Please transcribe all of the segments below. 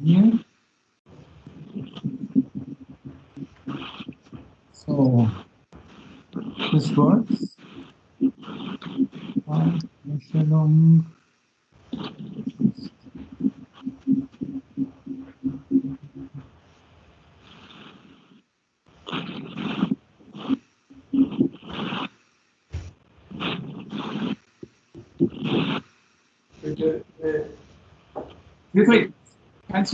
Hier. So, this works. Einstellung. Wilfried, hast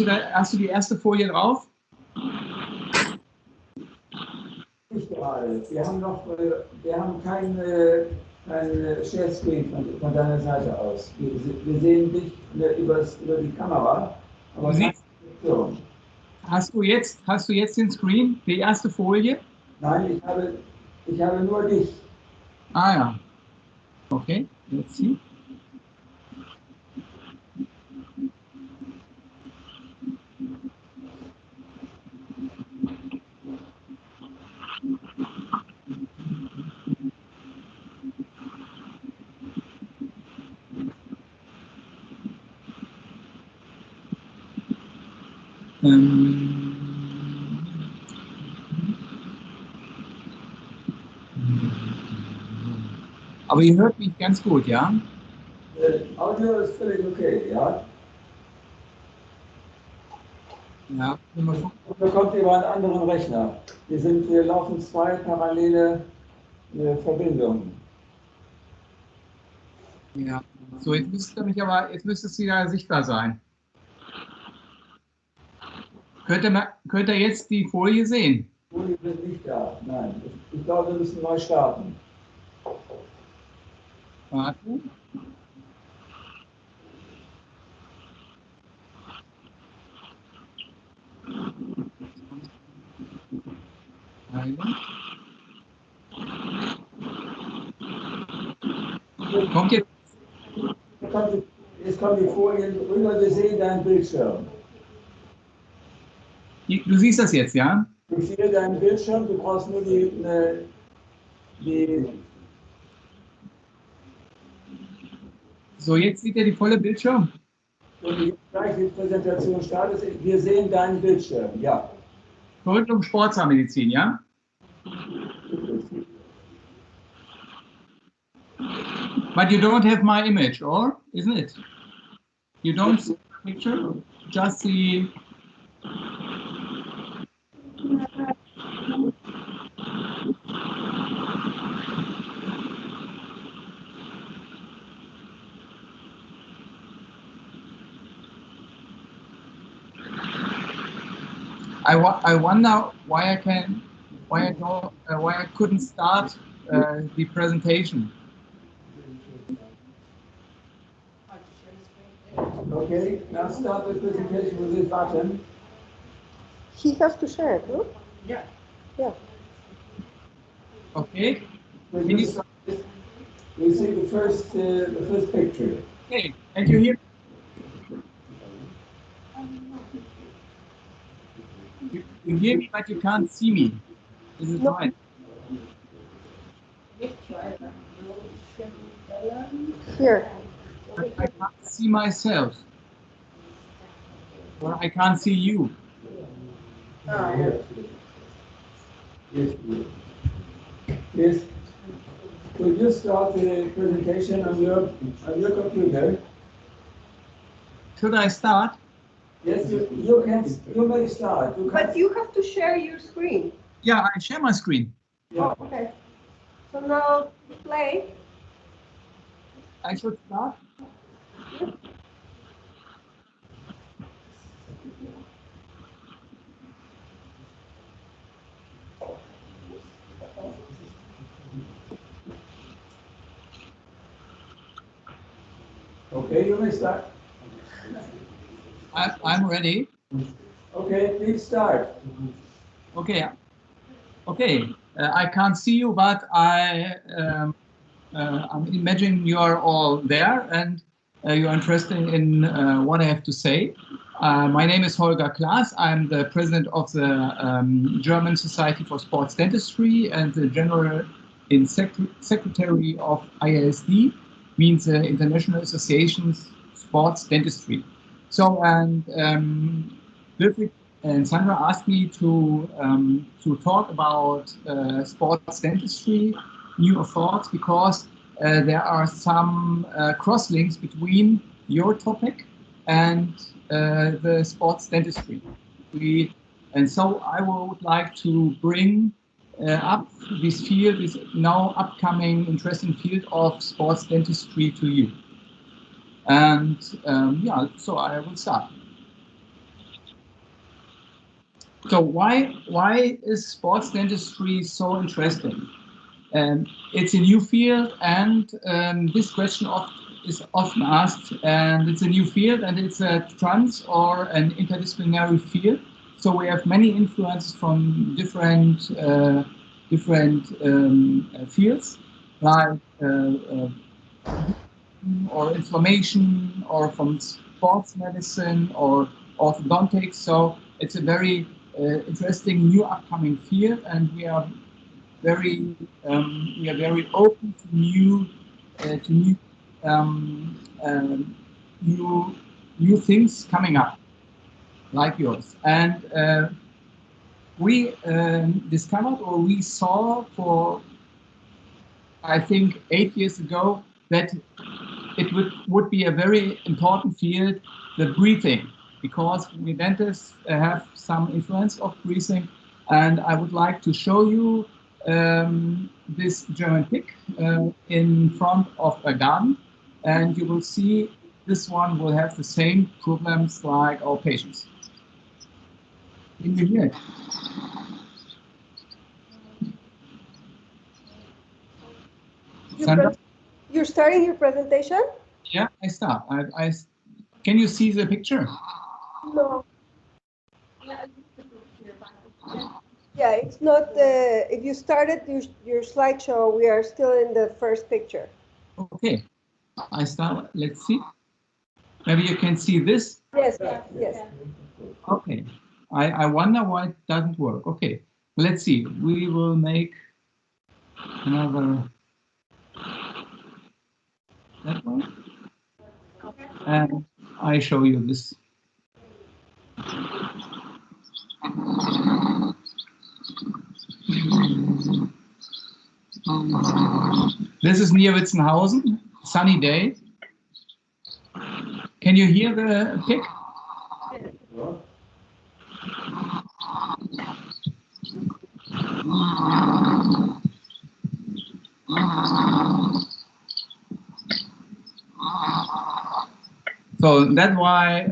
du die erste Folie drauf? Nicht gerade. Wir haben kein Share Screen von deiner Seite aus. Wir sehen dich über die Kamera, aber keine Funktion. Hast du jetzt den Screen, die erste Folie? Nein, ich habe nur dich. Ah ja. Okay, let's see. Aber ihr hört mich ganz gut, ja? Audio ist völlig okay, ja? Ja. Und bekommt ihr über einen anderen Rechner. Hier laufen zwei parallele Verbindungen. Ja. So, jetzt müsste es wieder sichtbar sein. Könnt ihr jetzt die Folie sehen? Die Folie sind nicht da, nein. Ich glaube, wir müssen neu starten. Warte. Kommt jetzt. Jetzt kommen die Folien rüber, wir sehen deinen Bildschirm. Du siehst das jetzt, ja? Ich sehe deinen Bildschirm, du brauchst nur die So, jetzt sieht ihr die volle Bildschirm. Und die gleiche Präsentation startet. Wir sehen deinen Bildschirm, ja. Curriculum Sportzahnmedizin, ja? But you don't have my image, or isn't it? You don't see the picture, just the. I wonder why I couldn't start the presentation. Okay, now start the presentation with this button. He has to share it, no? Yeah. Yeah. Okay. We see the first picture. Okay, and you hear? You hear me, but you can't see me. Is it right? Here. I can't see myself. Or I can't see you. Yes. Yes. Could you start the presentation on your computer? Should I start? Yes, you may start. But you have to share your screen. Yeah, I share my screen. Yeah. Oh, okay. So now play. I should start. Okay, you may start. I'm ready. Okay, please start. Okay. Okay. I can't see you, but I'm imagining you are all there and you're interested in what I have to say. My name is Holger Klaas. I'm the president of the German Society for Sports Dentistry and the general secretary of IASD, means International Association Sports Dentistry. So, and Ludwig and Sandra asked me to talk about sports dentistry, new thoughts, because there are some cross links between your topic and the sports dentistry. And so I would like to bring up this field, this now upcoming interesting field of sports dentistry to you. And yeah, so I will start. So why is sports dentistry so interesting? It's a new field, and this question is often asked. And it's a new field, and it's a trans or an interdisciplinary field. So we have many influences from different fields, like or inflammation, or from sports medicine or orthodontics. So it's a very interesting new upcoming field, and we are very open to new new things coming up, like yours. And we discovered, or we saw for, I think, 8 years ago, that it would be a very important field, the breathing, because we dentists have some influence of breathing. And I would like to show you this German pig in front of a garden, and you will see this one will have the same problems like our patients. Can you hear it? Sandra? You're starting your presentation? Yeah, I start. Can you see the picture? No. Yeah, it's not. If you started your slideshow, we are still in the first picture. Okay, I start. Let's see. Maybe you can see this. Yes, yes. Okay, I wonder why it doesn't work. Okay, let's see. We will make another, that one, and I show you this. This is near Witzenhausen, sunny day. Can you hear the pig? So that's why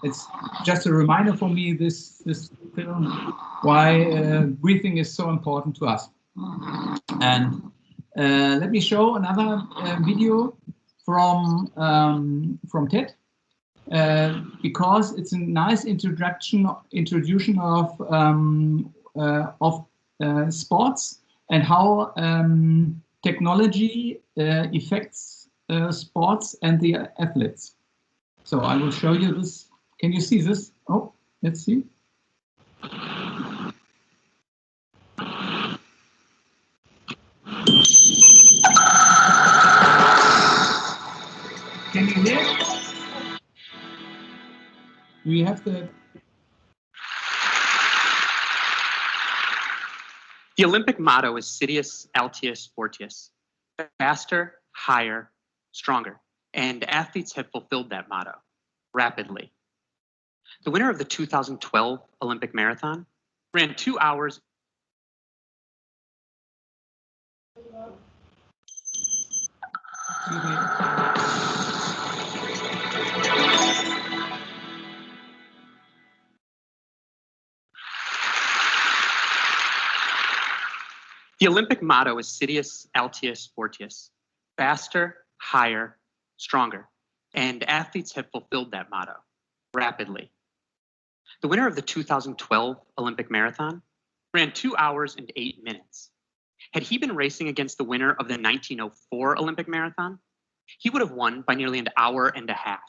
it's just a reminder for me, this film, why breathing is so important to us. And let me show another video from TED, because it's a nice introduction of sports and how technology affects sports and the athletes. So I will show you this. Can you see this? Oh, let's see. Can you hear? We have the... The Olympic motto is Citius, Altius, Fortius, faster, higher, stronger. And athletes have fulfilled that motto rapidly. The winner of the 2012 Olympic marathon ran 2 hours. The Olympic motto is Citius, Altius, Fortius, faster, higher, stronger. And athletes have fulfilled that motto rapidly. The winner of the 2012 Olympic marathon ran 2 hours and 8 minutes. Had he been racing against the winner of the 1904 Olympic marathon, he would have won by nearly an hour and a half.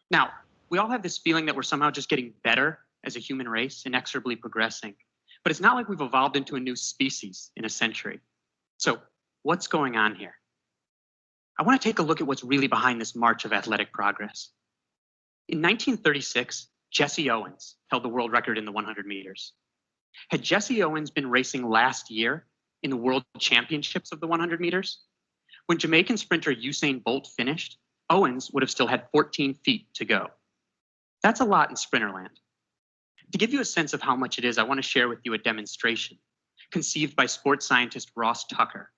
Now, we all have this feeling that we're somehow just getting better as a human race, inexorably progressing. But it's not like we've evolved into a new species in a century. So what's going on here? I want to take a look at what's really behind this march of athletic progress. In 1936, Jesse Owens held the world record in the 100 meters. Had Jesse Owens been racing last year in the World Championships of the 100 meters, when Jamaican sprinter Usain Bolt finished, Owens would have still had 14 feet to go. That's a lot in Sprinterland. To give you a sense of how much it is, I want to share with you a demonstration conceived by sports scientist Ross Tucker.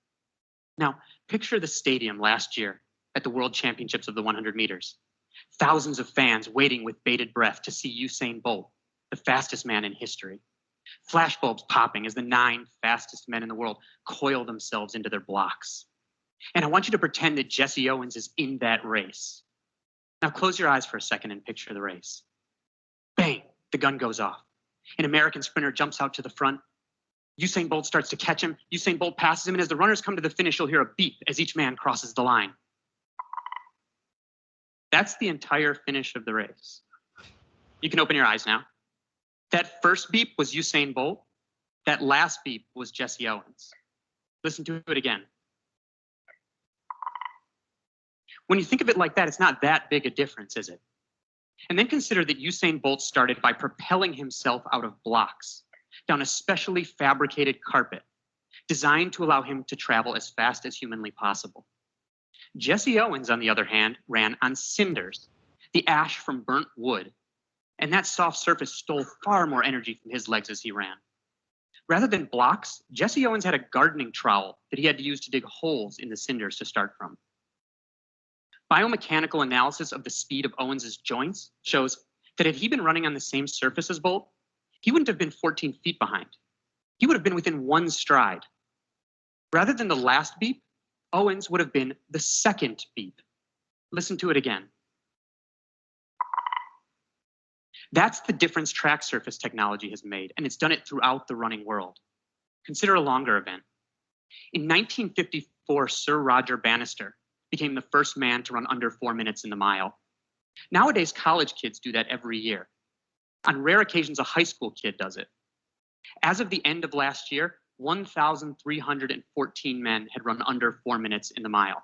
Now, picture the stadium last year at the World Championships of the 100 meters. Thousands of fans waiting with bated breath to see Usain Bolt, the fastest man in history. Flashbulbs popping as the 9 fastest men in the world coil themselves into their blocks. And I want you to pretend that Jesse Owens is in that race. Now close your eyes for a second and picture the race. Bang, the gun goes off. An American sprinter jumps out to the front. Usain Bolt starts to catch him. Usain Bolt passes him, and as the runners come to the finish, you'll hear a beep as each man crosses the line. That's the entire finish of the race. You can open your eyes now. That first beep was Usain Bolt. That last beep was Jesse Owens. Listen to it again. When you think of it like that, it's not that big a difference, is it? And then consider that Usain Bolt started by propelling himself out of blocks down a specially fabricated carpet designed to allow him to travel as fast as humanly possible. Jesse Owens, on the other hand, ran on cinders, the ash from burnt wood, and that soft surface stole far more energy from his legs as he ran. Rather than blocks, Jesse Owens had a gardening trowel that he had to use to dig holes in the cinders to start from. Biomechanical analysis of the speed of Owens's joints shows that had he been running on the same surface as Bolt, he wouldn't have been 14 feet behind. He would have been within 1 stride. Rather than the last beep, Owens would have been the second beep. Listen to it again. That's the difference track surface technology has made, and it's done it throughout the running world. Consider a longer event. In 1954, Sir Roger Bannister became the first man to run under 4 minutes in the mile. Nowadays, college kids do that every year. On rare occasions, a high school kid does it. As of the end of last year, 1,314 men had run under 4 minutes in the mile.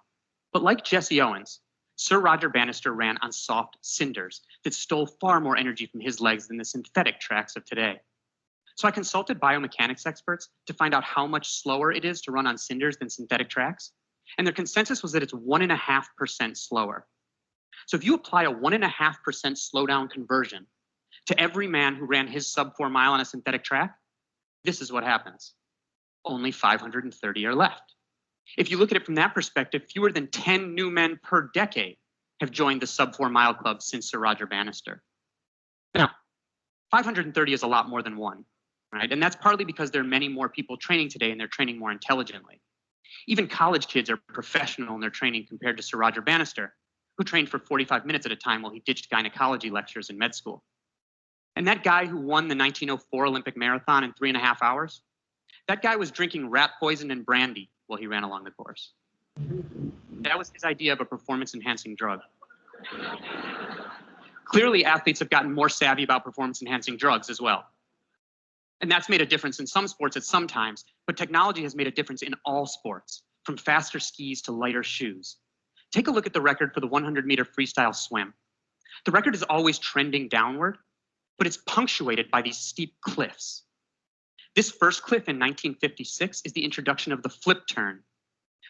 But like Jesse Owens, Sir Roger Bannister ran on soft cinders that stole far more energy from his legs than the synthetic tracks of today. So I consulted biomechanics experts to find out how much slower it is to run on cinders than synthetic tracks, and their consensus was that it's 1.5% slower. So if you apply a 1.5% slowdown conversion to every man who ran his sub-4 mile on a synthetic track, this is what happens. Only 530 are left. If you look at it from that perspective, fewer than 10 new men per decade have joined the sub-4 mile club since Sir Roger Bannister. Now, 530 is a lot more than 1, right? And that's partly because there are many more people training today and they're training more intelligently. Even college kids are professional in their training compared to Sir Roger Bannister, who trained for 45 minutes at a time while he ditched gynecology lectures in med school. And that guy who won the 1904 Olympic marathon in 3.5 hours, that guy was drinking rat poison and brandy while he ran along the course. That was his idea of a performance-enhancing drug. Clearly, athletes have gotten more savvy about performance-enhancing drugs as well. And that's made a difference in some sports at some times, but technology has made a difference in all sports, from faster skis to lighter shoes. Take a look at the record for the 100-meter freestyle swim. The record is always trending downward, but it's punctuated by these steep cliffs. This first cliff in 1956 is the introduction of the flip turn.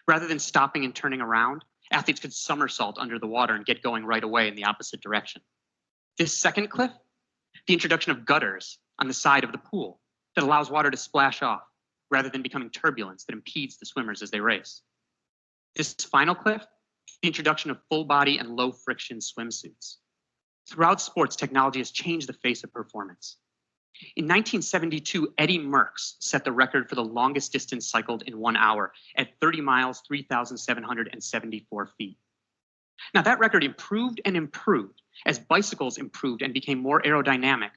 Rather than stopping and turning around, athletes could somersault under the water and get going right away in the opposite direction. This second cliff, the introduction of gutters on the side of the pool that allows water to splash off rather than becoming turbulence that impedes the swimmers as they race. This final cliff, the introduction of full body and low friction swimsuits. Throughout sports, technology has changed the face of performance. In 1972, Eddie Merckx set the record for the longest distance cycled in 1 hour at 30 miles, 3,774 feet. Now that record improved and improved as bicycles improved and became more aerodynamic,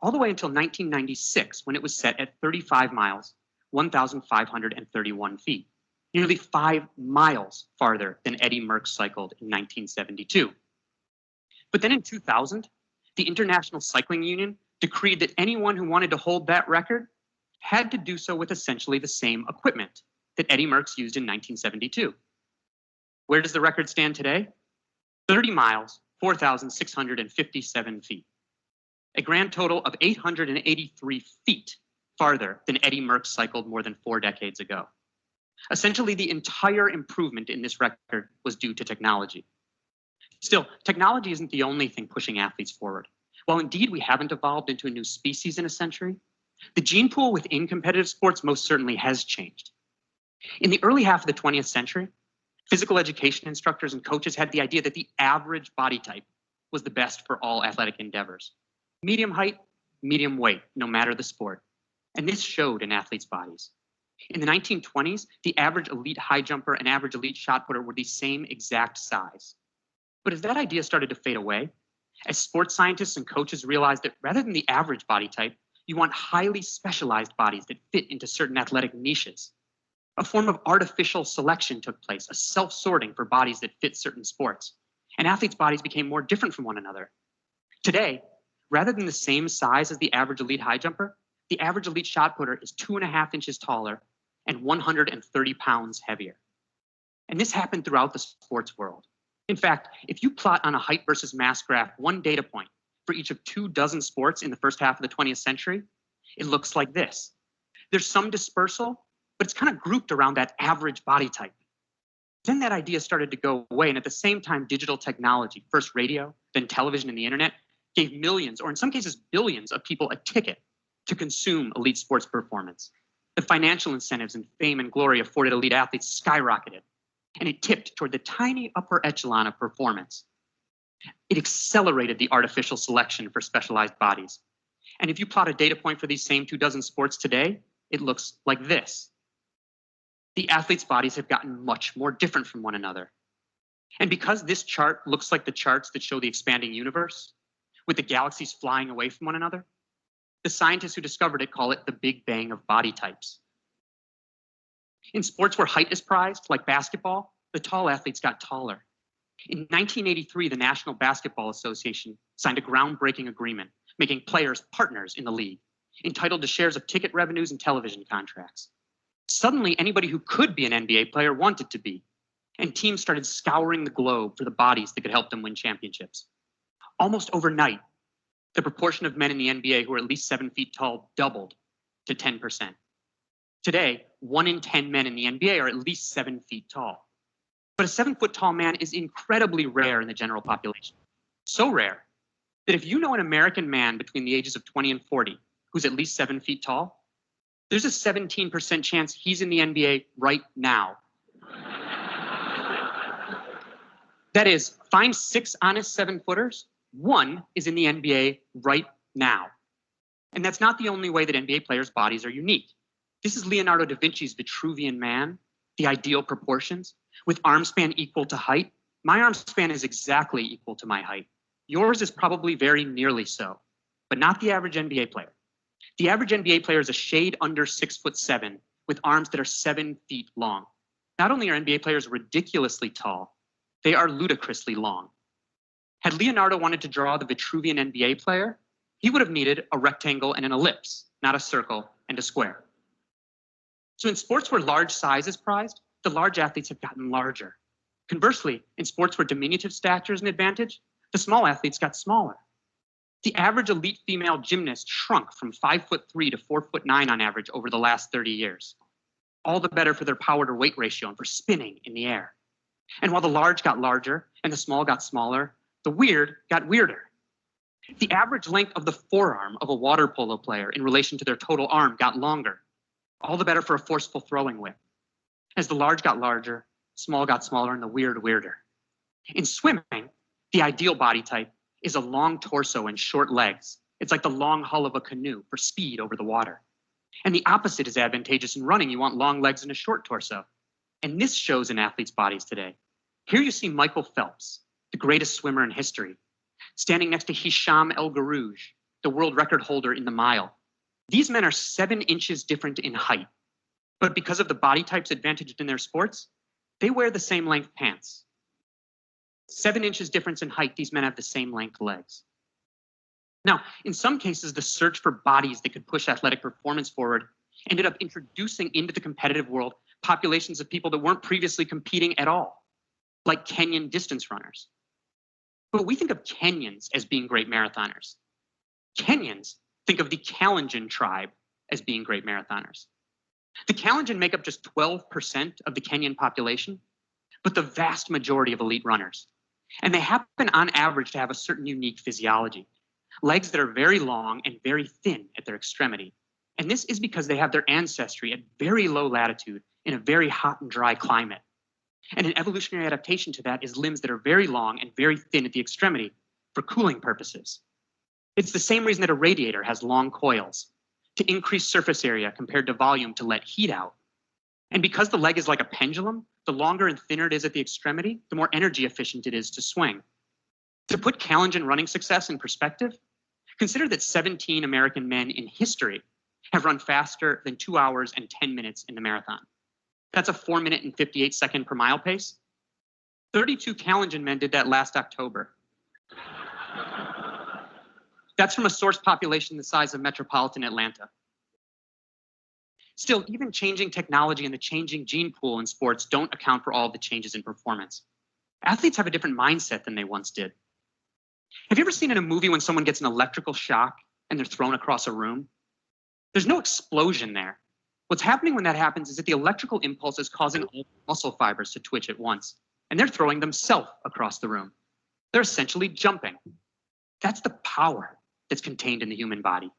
all the way until 1996 when it was set at 35 miles, 1,531 feet, nearly 5 miles farther than Eddie Merckx cycled in 1972. But then in 2000, the International Cycling Union decreed that anyone who wanted to hold that record had to do so with essentially the same equipment that Eddie Merckx used in 1972. Where does the record stand today? 30 miles, 4,657 feet. A grand total of 883 feet farther than Eddie Merckx cycled more than 4 decades ago. Essentially, the entire improvement in this record was due to technology. Still, technology isn't the only thing pushing athletes forward. While indeed we haven't evolved into a new species in a century, the gene pool within competitive sports most certainly has changed. In the early half of the 20th century, physical education instructors and coaches had the idea that the average body type was the best for all athletic endeavors. Medium height, medium weight, no matter the sport. And this showed in athletes' bodies. In the 1920s, the average elite high jumper and average elite shot putter were the same exact size. But as that idea started to fade away, as sports scientists and coaches realized that rather than the average body type, you want highly specialized bodies that fit into certain athletic niches. A form of artificial selection took place, a self-sorting for bodies that fit certain sports. And athletes' bodies became more different from one another. Today, rather than the same size as the average elite high jumper, the average elite shot putter is 2.5 inches taller and 130 pounds heavier. And this happened throughout the sports world. In fact, if you plot on a height versus mass graph one data point for each of 24 sports in the first half of the 20th century, it looks like this. There's some dispersal, but it's kind of grouped around that average body type. Then that idea started to go away, and at the same time, digital technology, first radio, then television and the internet, gave millions, or in some cases billions, of people a ticket to consume elite sports performance. The financial incentives and fame and glory afforded elite athletes skyrocketed, and it tipped toward the tiny upper echelon of performance. It accelerated the artificial selection for specialized bodies. And if you plot a data point for these same 24 sports today, it looks like this. The athletes' bodies have gotten much more different from one another. And because this chart looks like the charts that show the expanding universe, with the galaxies flying away from one another, the scientists who discovered it call it the Big Bang of body types. In sports where height is prized, like basketball, the tall athletes got taller. In 1983, the National Basketball Association signed a groundbreaking agreement, making players partners in the league, entitled to shares of ticket revenues and television contracts. Suddenly, anybody who could be an NBA player wanted to be, and teams started scouring the globe for the bodies that could help them win championships. Almost overnight, the proportion of men in the NBA who are at least 7 feet tall doubled to 10%. Today, 1 in 10 men in the NBA are at least 7 feet tall. But a 7-foot-tall man is incredibly rare in the general population. So rare that if you know an American man between the ages of 20 and 40 who's at least 7 feet tall, there's a 17% chance he's in the NBA right now. That is, find 6 honest 7-footers, 1 is in the NBA right now. And that's not the only way that NBA players' bodies are unique. This is Leonardo da Vinci's Vitruvian Man, the ideal proportions, with arm span equal to height. My arm span is exactly equal to my height. Yours is probably very nearly so, but not the average NBA player. The average NBA player is a shade under 6'7", with arms that are 7 feet long. Not only are NBA players ridiculously tall, they are ludicrously long. Had Leonardo wanted to draw the Vitruvian NBA player, he would have needed a rectangle and an ellipse, not a circle and a square. So in sports where large size is prized, the large athletes have gotten larger. Conversely, in sports where diminutive stature is an advantage, the small athletes got smaller. The average elite female gymnast shrunk from 5'3" to 4'9" on average over the last 30 years. All the better for their power to weight ratio and for spinning in the air. And while the large got larger and the small got smaller, the weird got weirder. The average length of the forearm of a water polo player in relation to their total arm got longer. All the better for a forceful throwing whip. As the large got larger, small got smaller, and the weird weirder. In swimming, the ideal body type is a long torso and short legs. It's like the long hull of a canoe for speed over the water. And the opposite is advantageous in running. You want long legs and a short torso. And this shows in athletes' bodies today. Here you see Michael Phelps, the greatest swimmer in history, standing next to Hicham El Guerrouj, the world record holder in the mile. These men are 7 inches different in height, but because of the body types advantaged in their sports, they wear the same length pants. 7 inches difference in height, these men have the same length legs. Now, in some cases, the search for bodies that could push athletic performance forward ended up introducing into the competitive world populations of people that weren't previously competing at all. like Kenyan distance runners. But we think of Kenyans as being great marathoners. Kenyans think of the Kalenjin tribe as being great marathoners. The Kalenjin make up just 12% of the Kenyan population, but the vast majority of elite runners. And they happen on average to have a certain unique physiology. Legs that are very long and very thin at their extremity. And this is because they have their ancestry at very low latitude in a very hot and dry climate. And an evolutionary adaptation to that is limbs that are very long and very thin at the extremity for cooling purposes. It's the same reason that a radiator has long coils, to increase surface area compared to volume to let heat out. And because the leg is like a pendulum, the longer and thinner it is at the extremity, the more energy efficient it is to swing. To put Kalenjin running success in perspective, consider that 17 American men in history have run faster than 2 hours and 10 minutes in the marathon. That's a 4 minute and 58 second per mile pace. 32 Kalenjin men did that last October. That's from a source population the size of metropolitan Atlanta. Still, even changing technology and the changing gene pool in sports don't account for all the changes in performance. Athletes have a different mindset than they once did. Have you ever seen in a movie when someone gets an electrical shock and they're thrown across a room? There's no explosion there. What's happening when that happens is that the electrical impulse is causing all the muscle fibers to twitch at once, and they're throwing themselves across the room. They're essentially jumping. That's the power that's contained in the human body.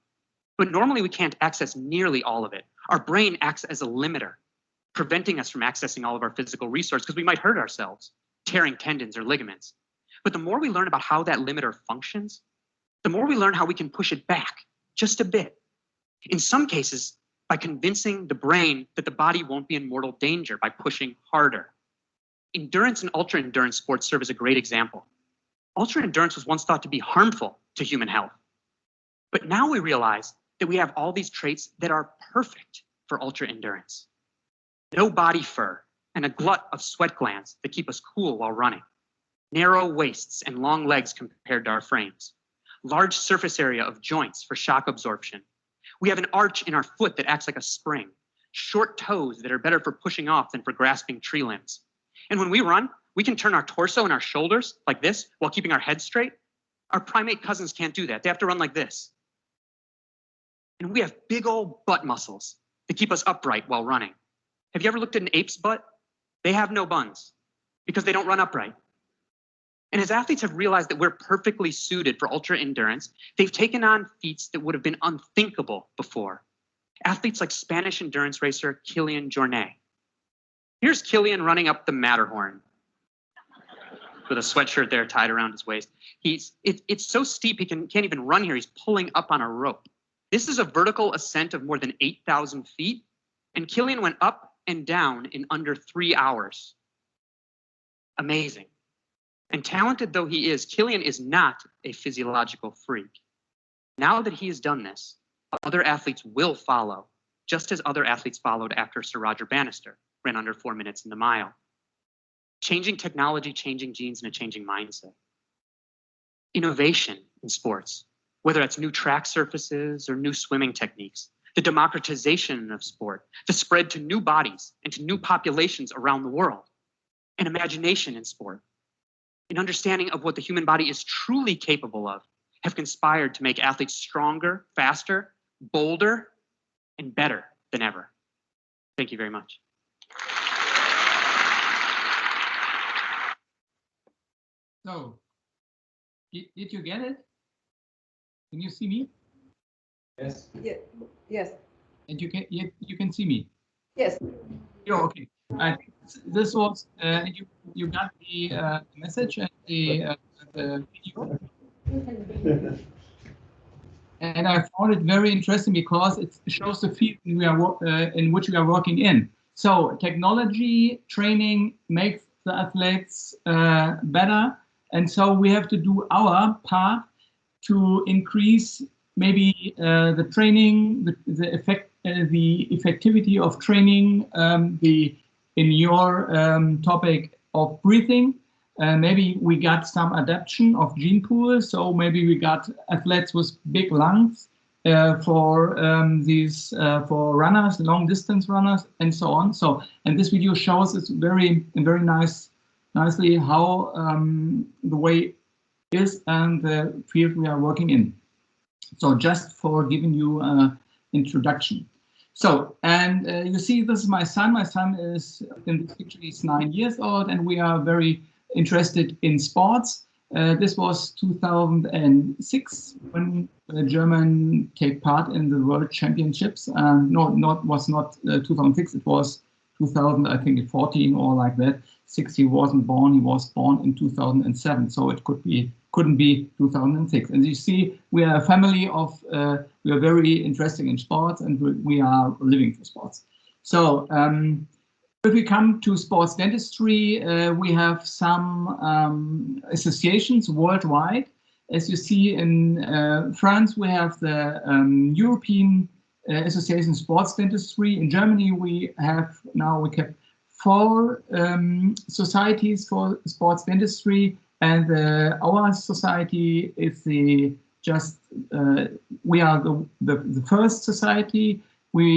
But normally we can't access nearly all of it. Our brain acts as a limiter, preventing us from accessing all of our physical resources because we might hurt ourselves, tearing tendons or ligaments. But the more we learn about how that limiter functions, the more we learn how we can push it back just a bit. In some cases, by convincing the brain that the body won't be in mortal danger by pushing harder. Endurance and ultra-endurance sports serve as a great example. Ultra-endurance was once thought to be harmful to human health. But now we realize that we have all these traits that are perfect for ultra-endurance. No body fur and a glut of sweat glands that keep us cool while running. Narrow waists and long legs compared to our frames. Large surface area of joints for shock absorption. We have an arch in our foot that acts like a spring. Short toes that are better for pushing off than for grasping tree limbs. And when we run, we can turn our torso and our shoulders like this while keeping our head straight. Our primate cousins can't do that. They have to run like this. And we have big old butt muscles that keep us upright while running. Have you ever looked at an ape's butt? They have no buns because they don't run upright. And as athletes have realized that we're perfectly suited for ultra endurance, they've taken on feats that would have been unthinkable before. Athletes like Spanish endurance racer Kilian Jornet. Here's Kilian running up the Matterhorn with a sweatshirt there tied around his waist. It's so steep he can't even run here. He's pulling up on a rope. This is a vertical ascent of more than 8,000 feet, and Kilian went up and down in under 3 hours. Amazing. And talented though he is, Kilian is not a physiological freak. Now that he has done this, other athletes will follow, just as other athletes followed after Sir Roger Bannister ran under 4 minutes in the mile. Changing technology, changing genes, and a changing mindset. Innovation in sports, whether that's new track surfaces or new swimming techniques, the democratization of sport, the spread to new bodies and to new populations around the world, and imagination in sport. An understanding of what the human body is truly capable of have conspired to make athletes stronger, faster, bolder, and better than ever. Thank you very much. So, did you get it? Can you see me? Yes. Yeah. Yes. And you can see me? Yes. Yeah, okay. I think this was, you got the message and the video. And I found it very interesting because it shows the field we are in which we are working in. So technology training makes the athletes better, and so we have to do our part to increase maybe the training, the effectivity of training, in your topic of breathing. Maybe we got some adaptation of gene pool, so maybe we got athletes with big lungs for runners, long distance runners, and so on. So, and this video shows it's very nice nicely how the way is and the field we are working in. So just for giving you an introduction. So, and you see, this is my son. My son is, in this picture, he's 9 years old, and we are very interested in sports. This was 2006 when German take part in the World Championships. No, was not 2006. It was 2000, I think, 14 or like that. 6 he wasn't born. He was born in 2007, so it couldn't be 2006. And you see, we are a family of we are very interested in sports, and we are living for sports. So if we come to sports dentistry, we have some associations worldwide. As you see in France, we have the European Association of Sports Dentistry. In Germany, we have 4 societies for sports dentistry, and our society is we are the first society. We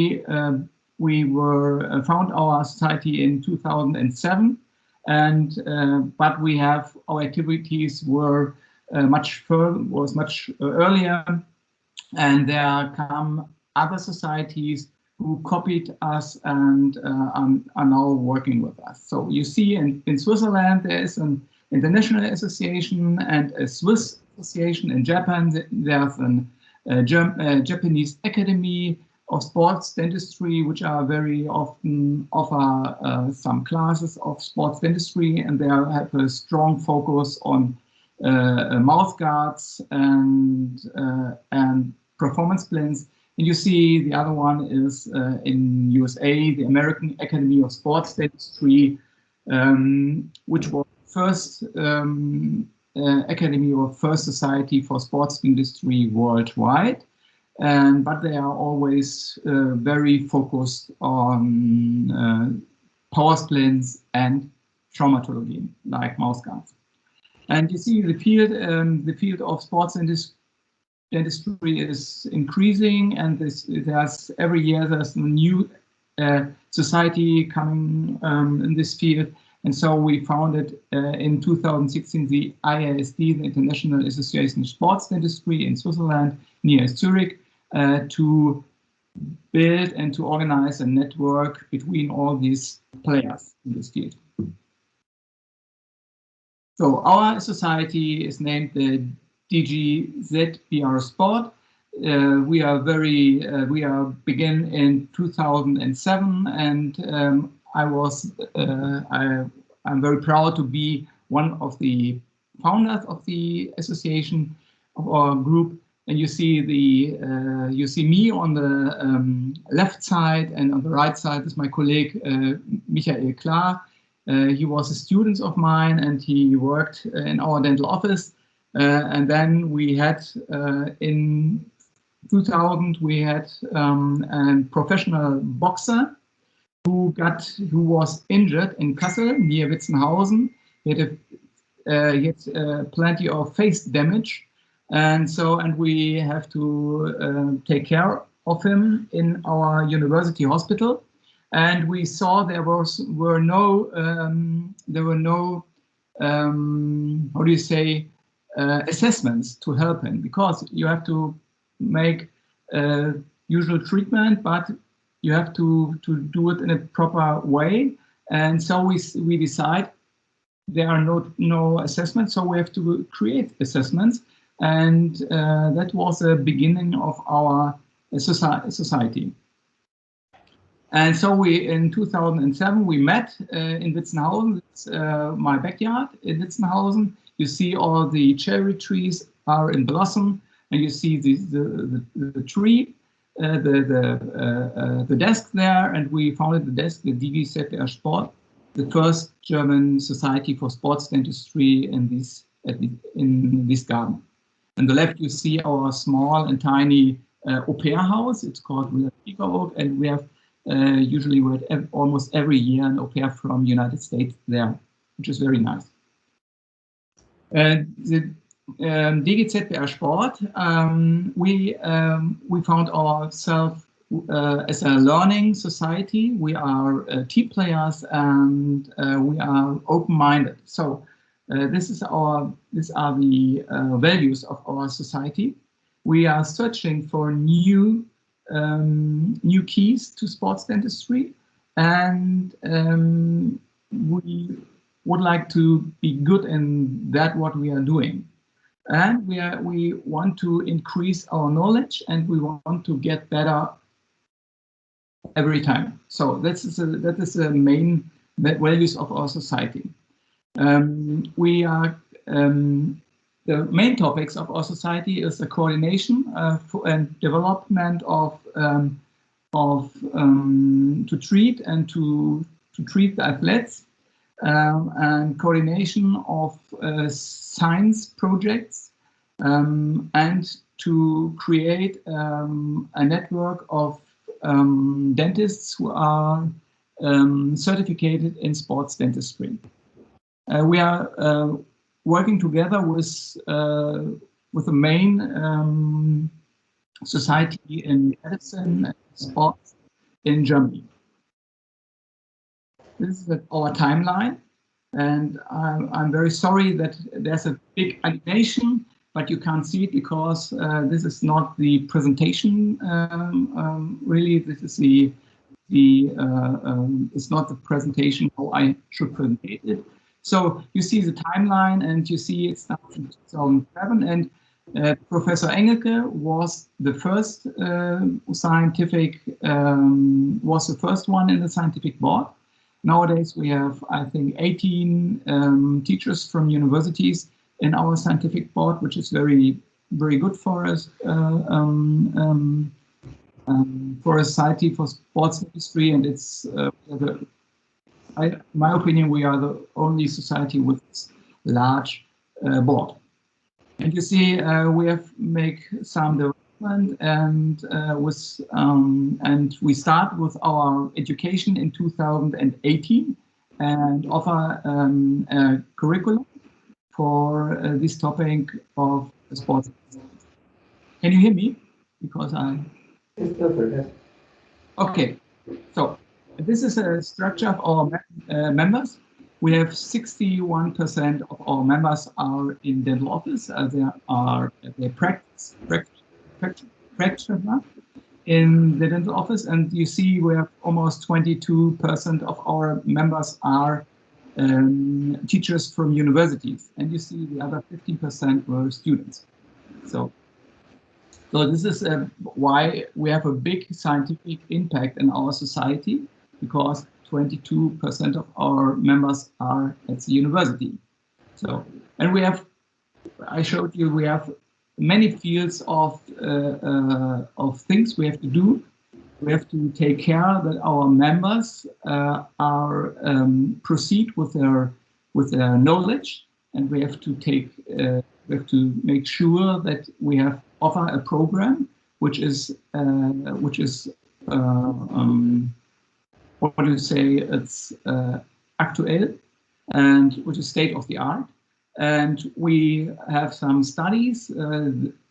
found our society in 2007, and but we have our activities were much earlier, and there come other societies who copied us and are now working with us. So you see in Switzerland there is an international association and a Swiss association. In Japan there's a Japanese Academy of Sports Dentistry, which are very often offer some classes of sports dentistry, and they have a strong focus on mouth guards and performance plans. And you see the other one is in USA, the American Academy of Sports Dentistry, which was first academy or first society for sports dentistry worldwide. But they are always very focused on power splints and traumatology, like mouth guards. And you see the field of sports dentistry is increasing, and there's every year there's a new society coming in this field. And so we founded in 2016 the IASD, the International Association of Sports Dentistry in Switzerland, near Zurich, to build and to organize a network between all these players in this field. So our society is named the DGZBR Sport. We are begin in 2007, and I'm very proud to be one of the founders of the association, of our group. And you see me on the left side, and on the right side is my colleague Michael Klar. He was a student of mine, and he worked in our dental office. And then we had in 2000 we had a professional boxer who was injured in Kassel near Witzenhausen. He had plenty of face damage, and we have to take care of him in our university hospital. And we saw there were no how do you say, assessments to help him, because you have to make usual treatment, but you have to do it in a proper way. And so we decide there are no assessments, so we have to create assessments. And that was the beginning of our society. And so in 2007 we met in Witzenhausen. It's my backyard in Witzenhausen. You see all the cherry trees are in blossom, and you see the tree, the desk there, and we founded the desk, the DGZBR Sport, the first German society for sports dentistry in this garden. On the left you see our small and tiny au pair house. It's called Oak, and we have usually almost every year an au pair from United States there, which is very nice. The DGZBR Sport, we found ourselves as a learning society, we are team players, and we are open-minded. So these are the values of our society. We are searching for new keys to sports dentistry, and we would like to be good in that what we are doing. And we want to increase our knowledge, and we want to get better every time. So that is the main values of our society. We are the main topics of our society is the coordination and development of to treat and to treat the athletes, and coordination of science projects, and to create a network of dentists who are certificated in sports dentistry. We are working together with the main society in medicine and sports in Germany. This is our timeline, and I'm very sorry that there's a big animation, but you can't see it because this is not the presentation. Really, this is it's not the presentation how I should present it. So you see the timeline, and you see it starts in 2007, and Professor Engelke was the first was the first one in the scientific board. Nowadays we have, I think, 18 teachers from universities in our scientific board, which is very, very good for us, for a society for sports industry, and it's in my opinion, we are the only society with this large board. And you see, we have make some development, and and we start with our education in 2018 and offer a curriculum for this topic of sports. Can you hear me? Because It's perfect. Okay, so this is a structure of our members. We have 61% of our members are in dental office. They practice in the dental office, and you see we have almost 22% of our members are teachers from universities, and you see the other 15% were students. So this is why we have a big scientific impact in our society, because 22% of our members are at the university. So, and we have, I showed you, we have many fields of things we have to do. We have to take care that our members are proceed with their knowledge, and we have to make sure that we offer a program which is what do you say? It's actual, and which is state of the art. And we have some studies.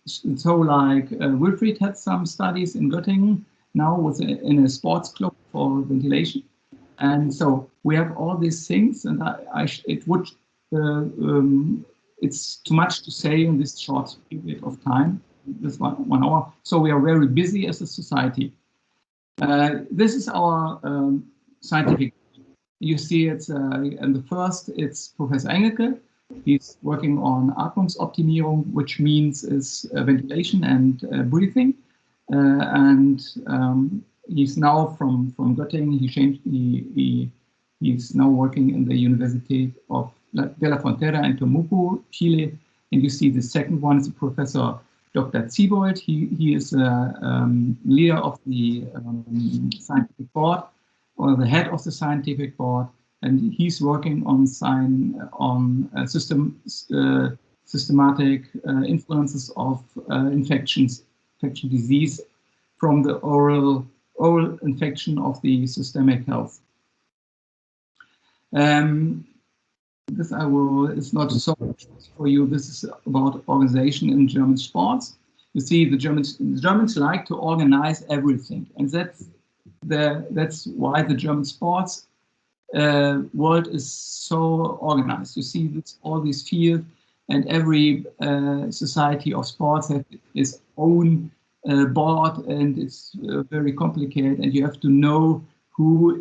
So like Wilfried had some studies in Göttingen now in a sports club for ventilation. And so we have all these things, and it's too much to say in this short period of time, this one hour. So we are very busy as a society. This is our scientific. You see it's in the first, it's Professor Engelke. He's working on Atmungsoptimierung, which means is ventilation and breathing. He's now from Göttingen. He's now working in the University of de la Frontera in Temuco, Chile. And you see the second one is Professor Dr. Ziebold. He is leader of the scientific board, or the head of the scientific board, and he's working on systematic influences of infection disease from the oral infection of the systemic health. This it's not so much for you. This is about organization in German sports. You see, the Germans like to organize everything, and that's why the German sports world is so organized. You see all these fields, and every society of sports has its own board, and it's very complicated, and you have to know who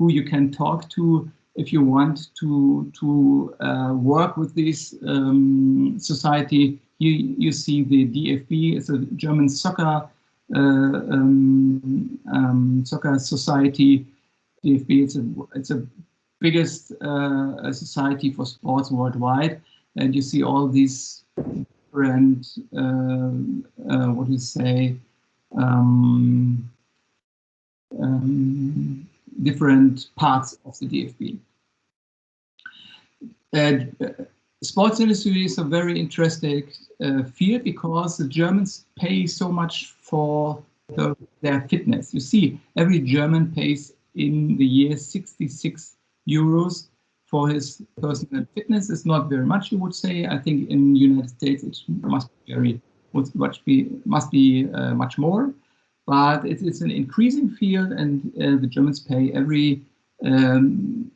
you can talk to if you want to work with this society. You see the DFB is a German soccer soccer society. DFB, it's a biggest society for sports worldwide, and you see all these different what do you say, different parts of the DFB. Sports industry is a very interesting field because the Germans pay so much for their fitness. You see, every German pays in the year 66 euros for his personal fitness. It's not very much, you would say. I think in the United States it must be much more. But it's an increasing field, and the Germans pay every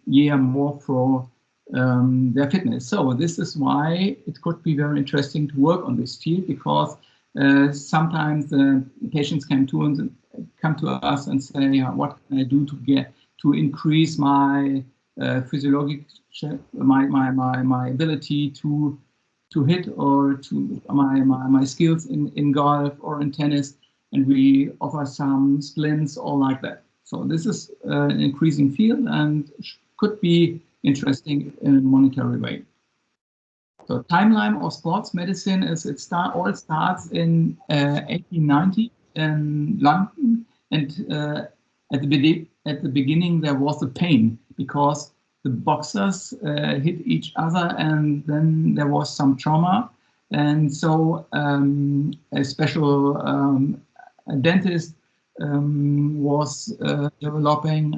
year more for their fitness. So this is why it could be very interesting to work on this field, because sometimes the patients come to us and say, what can I do to increase my physiological, my ability to hit, or to my skills in golf or in tennis, and we offer some splints or like that. So this is an increasing field and could be interesting in a monetary way. So timeline of sports medicine is all starts in 1890 in London, and at the beginning there was a pain because the boxers hit each other, and then there was some trauma, and so a special dentist was developing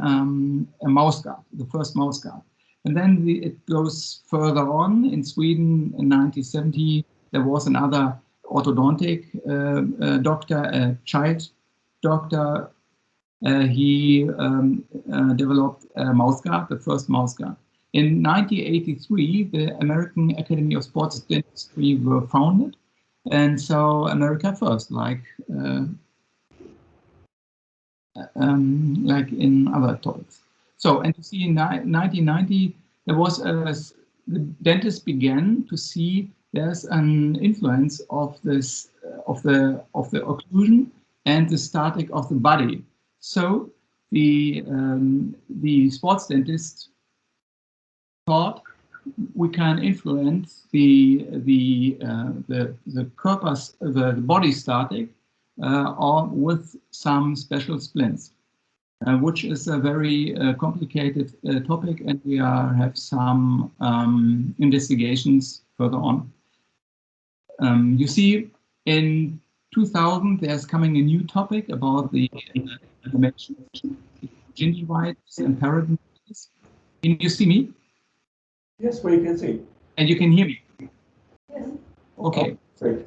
a mouse guard, the first mouse guard. And then it goes further on. In Sweden in 1970, there was another orthodontic doctor, a child doctor. He developed a mouse guard, the first mouse guard. In 1983, the American Academy of Sports Dentistry were founded. And so America first, like in other topics. So, and you see in 1990, there was the dentists began to see there's an influence of this of the occlusion and the static of the body. So the sports dentist thought we can influence the body static or with some special splints. Which is a very complicated topic, and we have some investigations further on. You see, in 2000, there's coming a new topic about the gingivitis and periodontitis. Can you see me? Yes, we can see. And you can hear me? Yes. Okay. Oh,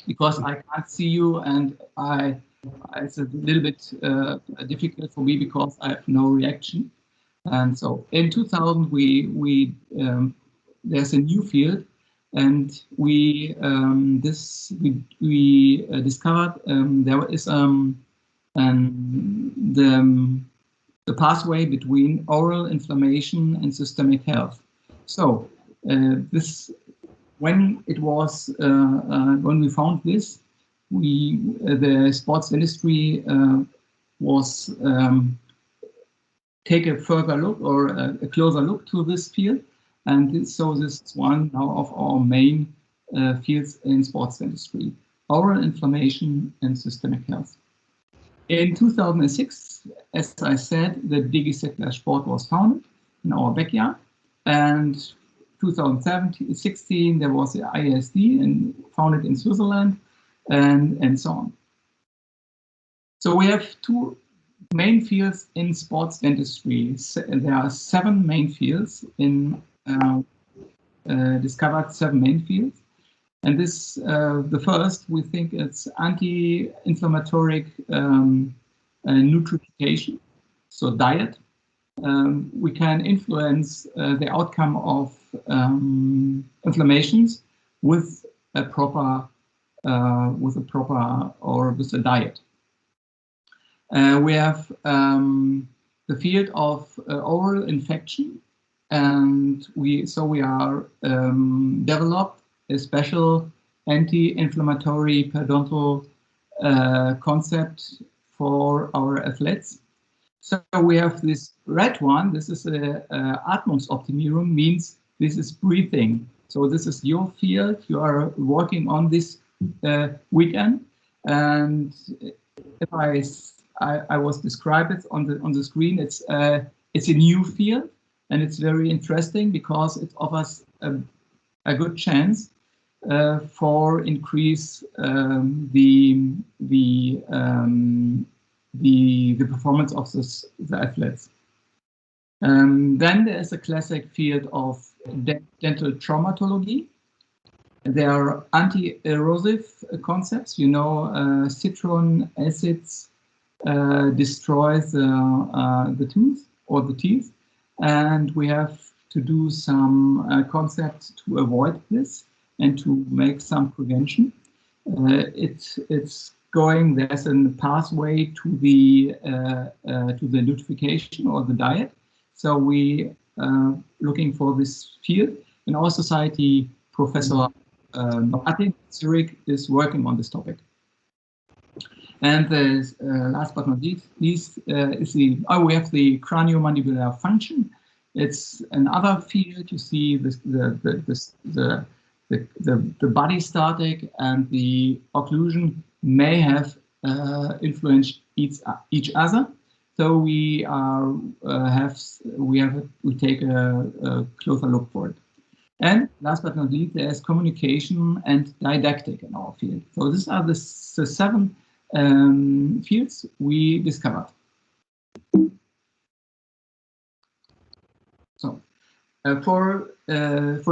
because I can't see you, and it's a little bit difficult for me because I have no reaction. And so in 2000, there's a new field, and we discovered there is the pathway between oral inflammation and systemic health. So when we found this, the sports industry was take a further look, or a closer look to this field, and so this is one now of our main fields in sports industry: oral inflammation and systemic health. In 2006, as I said, the Digisettler Sport was founded in our backyard, and 2016 there was the ISD and founded in Switzerland, and so on. So we have two main fields in sports dentistry. There are 7 main fields discovered 7 main fields. And this, the first, we think it's anti-inflammatory nutrition, so diet. We can influence the outcome of inflammations with a proper or with a diet. We have the field of oral infection, and we are developed a special anti-inflammatory periodontal concept for our athletes. So we have this red one. This is Atmungsoptimierung, means this is breathing. So this is your field. You are working on this weekend, and if I was described it on the screen, it's a new field, and it's very interesting because it offers a good chance for increase the performance of the athletes. Then there is a classic field of dental traumatology. There are anti-erosive concepts. You know, citron acids destroy the tooth or the teeth, and we have to do some concepts to avoid this and to make some prevention. It's going, there's a pathway to the nutrification or the diet. So we looking for this field. In our society, Professor Martin Zurich is working on this topic. And the last but not least is we have the Chronomandibular Function. It's another field. You see the body static and the occlusion may have influenced each other. So we take a closer look for it. And last but not least, there's communication and didactic in our field. So these are the 7 fields we discovered. So, for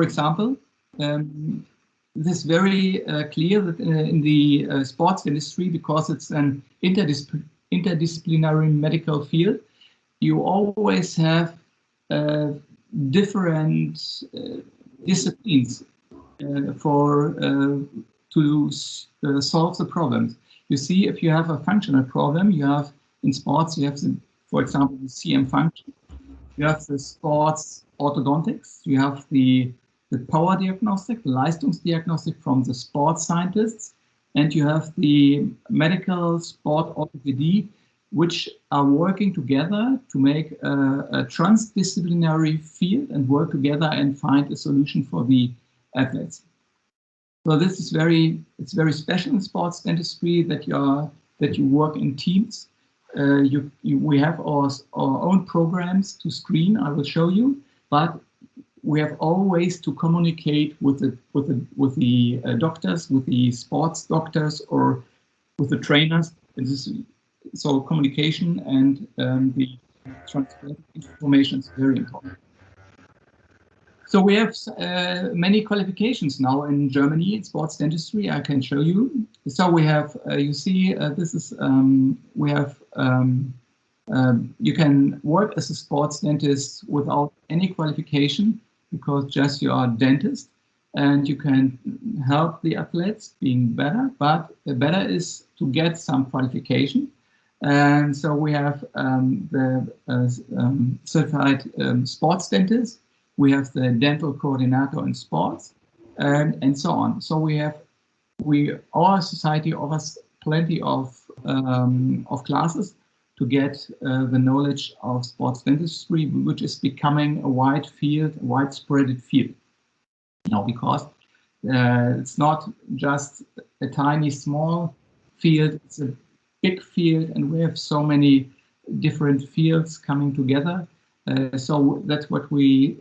example, it is very clear that in the sports dentistry, because it's an interdisciplinary medical field, you always have different disciplines to solve the problems. You see, if you have a functional problem, you have in sports, you have, for example, the CM function. You have the sports orthodontics. You have the power diagnostic, the Leistungsdiagnostik from the sports scientists, and you have the medical sport orthopedy, which are working together to make a transdisciplinary field and work together and find a solution for the athletes. So this is it's very special in sports dentistry that you work in teams. We have our own programs to screen. I will show you, but we have always to communicate with the doctors, with the sports doctors, or with the trainers. So communication and the transfer of information is very important. So we have many qualifications now in Germany in sports dentistry. I can show you. So we have, you see, this is we have. You can work as a sports dentist without any qualification, because just you are a dentist, and you can help the athletes being better. But the better is to get some qualification. And so we have the certified sports dentist. We have the dental coordinator in sports, and so on. So our society offers plenty of classes to get the knowledge of sports dentistry, which is becoming a widespread field. Now, because it's not just a tiny, small field, it's a big field, and we have so many different fields coming together. So that's why we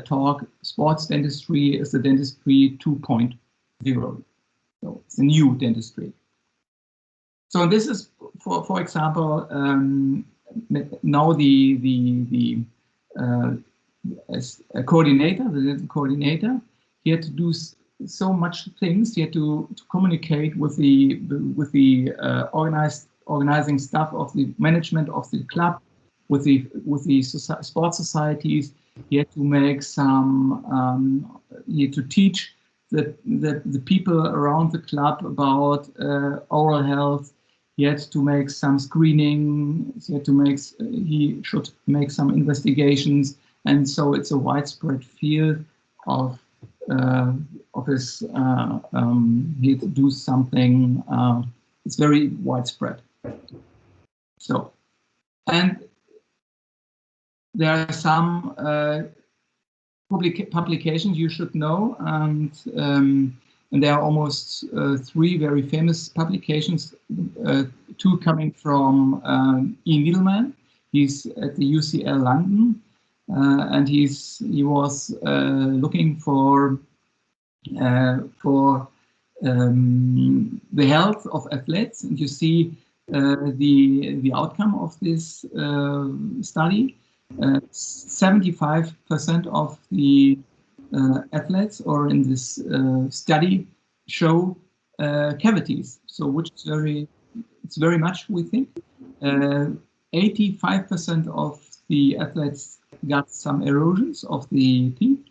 talk sports dentistry is the dentistry 2.0. So it's a new dentistry. So this is, for example, now as a coordinator, the dental coordinator, he had to do so much things. He had to communicate with the organizing staff of the management of the club, with the sports societies. He had to make some. He had to teach the people around the club about oral health. He had to make some screening. He should make some investigations, and so it's a widespread field of his. He had to do something. It's very widespread. So, and there are some publications you should know, and there are almost 3 very famous publications, 2 coming from E. Needleman. He's at the UCL London, and he was looking for the health of athletes, and you see the outcome of this study. 75% of the athletes or in this study show cavities, so which is very much, we think. 85% of the athletes got some erosions of the teeth.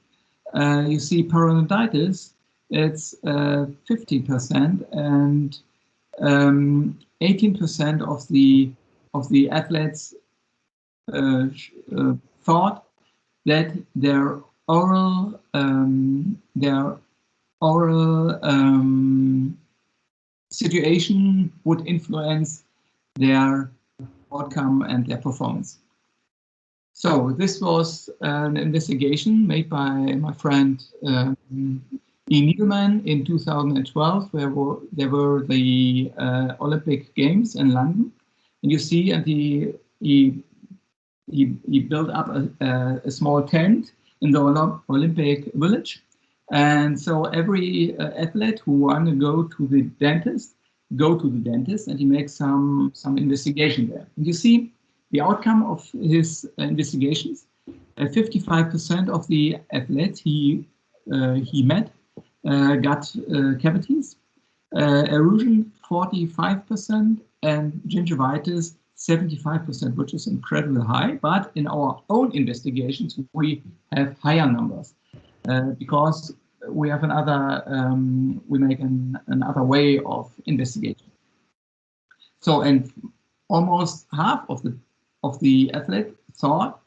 You see periodontitis, it's 50%, and 18% of the athletes thought that their oral situation would influence their outcome and their performance. So this was an investigation made by my friend E. Needleman in 2012, where there were the Olympic Games in London, and you see, and he built up a small tent in the Olympic Village, and so every athlete who want to go to the dentist, and he makes some investigation there. And you see the outcome of his investigations. 55% of the athletes he met got cavities, erosion 45%, and gingivitis 75%, which is incredibly high. But in our own investigations, we have higher numbers because we have we make another way of investigation. So, and almost half of the athletes thought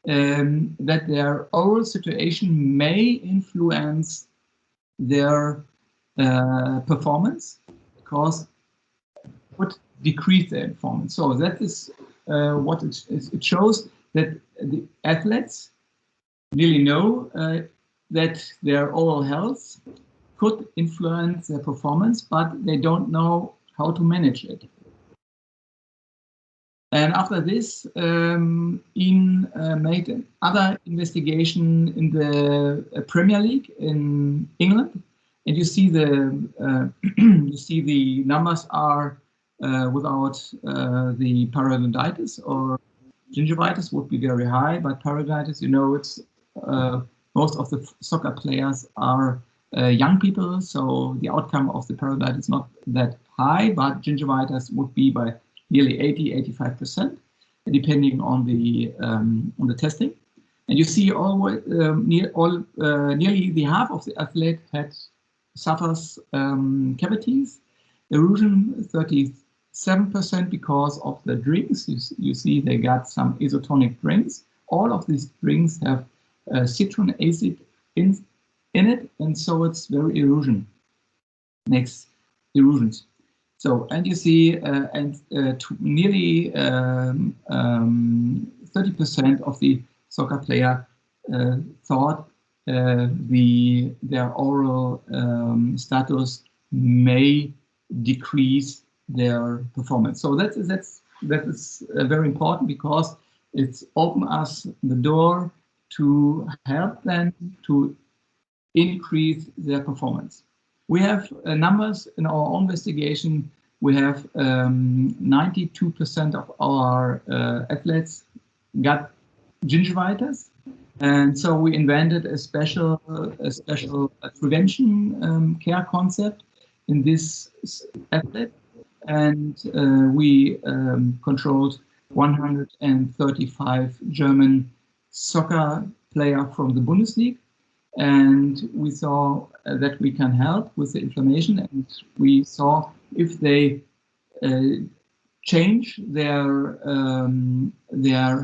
that their oral situation may influence their performance, because it would decrease their performance. So that is what it shows, that the athletes really know that their oral health could influence their performance, but they don't know how to manage it. And after this, Ian made another investigation in the Premier League in England, and you see the numbers are without the periodontitis, or gingivitis would be very high, but periodontitis, you know, it's most of the soccer players are young people, so the outcome of the periodontitis is not that high, but gingivitis would be by nearly 80–85%, depending on the testing. And you see nearly the half of the athlete suffers cavities, erosion 37% because of the drinks. You see they got some isotonic drinks. All of these drinks have citron acid in it, and so it's very makes erosions. So, and you see, nearly 30% of the soccer player thought their oral status may decrease their performance. So that is very important, because it's opened us the door to help them to increase their performance. We have numbers in our own investigation. We have 92% of our athletes got gingivitis, And so we invented a special prevention care concept in this athlete, and we controlled 135 German soccer players from the Bundesliga, and we saw that we can help with the inflammation, and we saw if they change their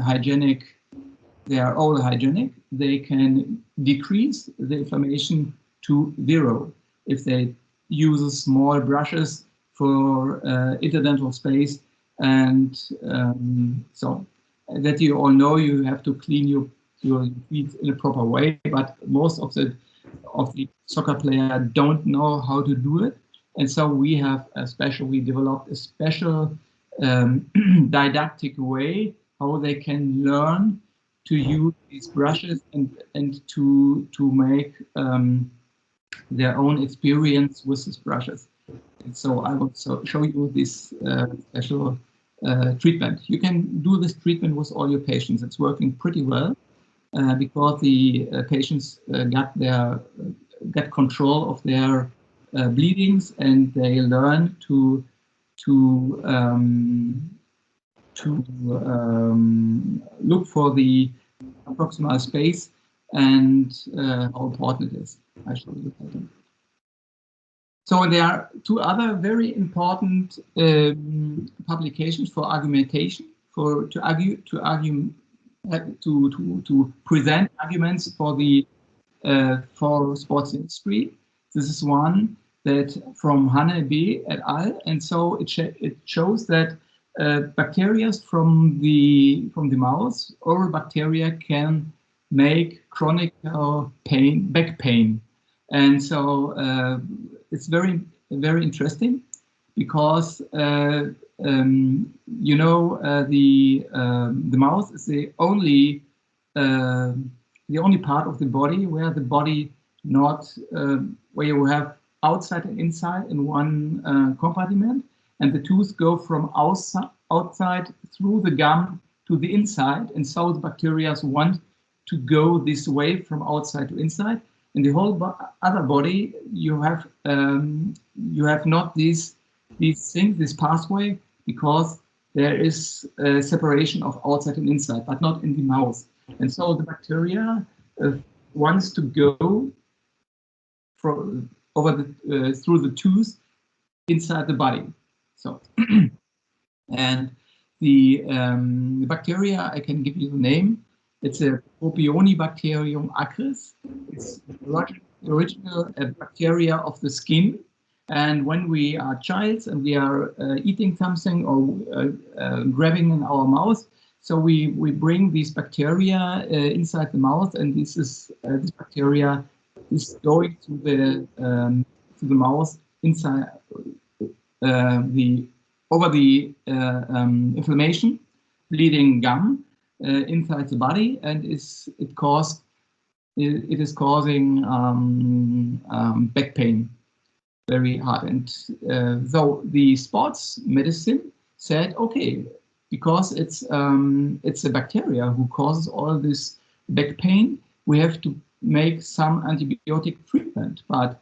hygienic. They are all hygienic, they can decrease the inflammation to 0 if they use small brushes for interdental space. And so that you all know, you have to clean your teeth in a proper way, but most of the soccer players don't know how to do it. And so we developed a special didactic way how they can learn to use these brushes and to make their own experience with these brushes. And so I will show you this special treatment. You can do this treatment with all your patients. It's working pretty well because the patients get control of their bleedings, and they learn to look for the proximal space and how important it is. I show you later. So there are 2 other very important publications for argumentation, to present arguments for for sports industry. This is one that from Hanne B. et al. And so it shows that bacteria from the mouse, oral bacteria can make chronic back pain, and so it's very, very interesting because the mouth is the only part of the body where the body where you have outside and inside in one compartment. And the tooth go from outside through the gum to the inside, and so the bacteria want to go this way from outside to inside. In the whole other body, you have not this pathway, because there is a separation of outside and inside, but not in the mouth. And so the bacteria wants to go through the tooth inside the body. So, and the bacteria, I can give you the name. It's a Propionibacterium acris. It's original bacteria of the skin. And when we are childs and we are eating something or grabbing in our mouth, so we bring these bacteria inside the mouth, and this bacteria is going to the mouth inside over the inflammation, bleeding gum inside the body, and it is causing back pain very hard. And though the sports medicine said, okay, because it's a bacteria who causes all this back pain, we have to make some antibiotic treatment. But